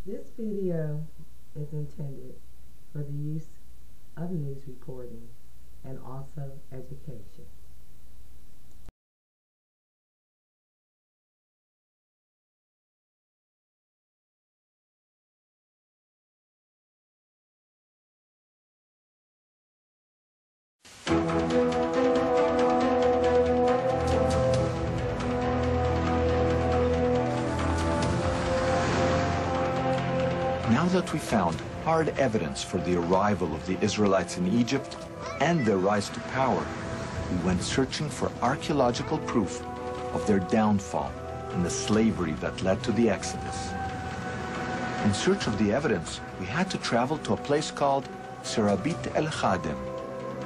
This video is intended for the use of news reporting and also education. Now that we found hard evidence for the arrival of the Israelites in Egypt and their rise to power, we went searching for archaeological proof of their downfall and the slavery that led to the Exodus. In search of the evidence, we had to travel to a place called Serabit El Khadim,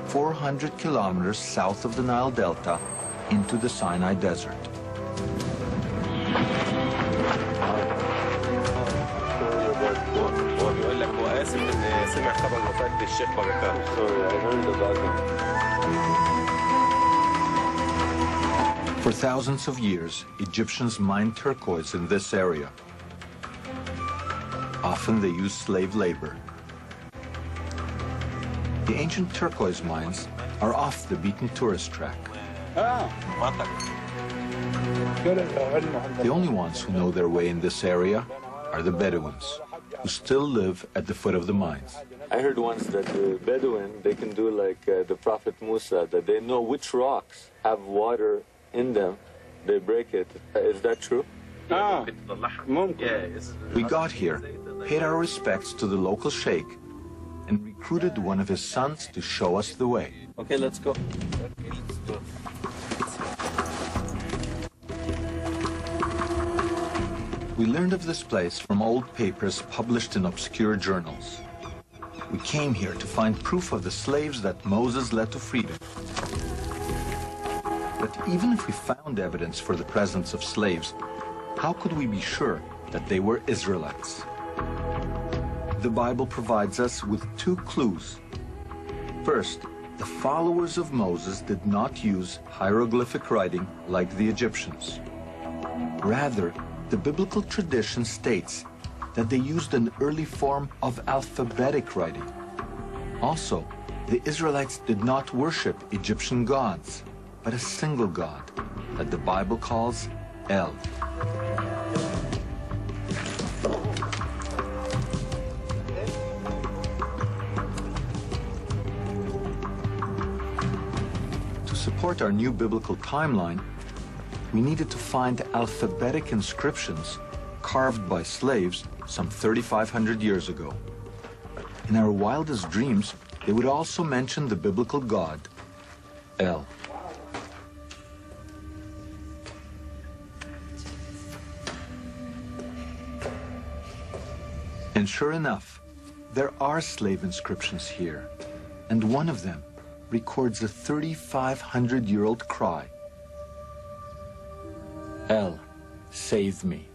400 kilometers south of the Nile Delta into the Sinai Desert. For thousands of years, Egyptians mined turquoise in this area. Often they used slave labor. The ancient turquoise mines are off the beaten tourist track. The only ones who know their way in this area are the Bedouins, who still live at the foot of the mines. I heard once that the Bedouin, they can do like the Prophet Musa, that they know which rocks have water in them. They break it. Is that true? We got here, paid our respects to the local sheikh, and recruited one of his sons to show us the way. Okay, let's go. We learned of this place from old papers published in obscure journals. We came here to find proof of the slaves that Moses led to freedom. But even if we found evidence for the presence of slaves, how could we be sure that they were Israelites? The Bible provides us with two clues. First, the followers of Moses did not use hieroglyphic writing like the Egyptians. Rather, the biblical tradition states that they used an early form of alphabetic writing. Also, the Israelites did not worship Egyptian gods, but a single God that the Bible calls El. To support our new biblical timeline, we needed to find alphabetic inscriptions carved by slaves some 3,500 years ago. In our wildest dreams, they would also mention the biblical god, El. And sure enough, there are slave inscriptions here, and one of them records a 3,500-year-old cry. El, save me.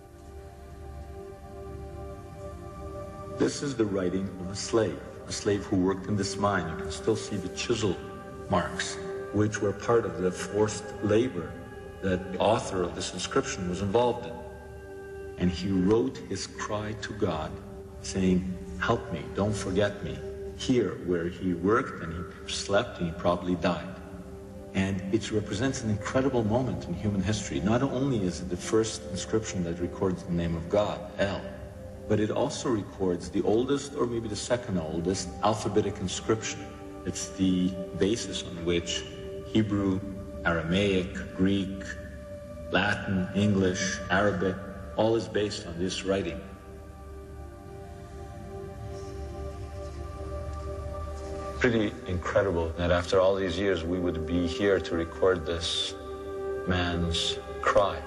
This is the writing of a slave who worked in this mine. You can still see the chisel marks, which were part of the forced labor that the author of this inscription was involved in. And he wrote his cry to God, saying, help me, don't forget me, here where he worked and he slept and he probably died. And it represents an incredible moment in human history. Not only is it the first inscription that records the name of God, El, but it also records the oldest, or maybe the second oldest, alphabetic inscription. It's the basis on which Hebrew, Aramaic, Greek, Latin, English, Arabic, all is based on this writing. Pretty incredible that after all these years we would be here to record this man's cry.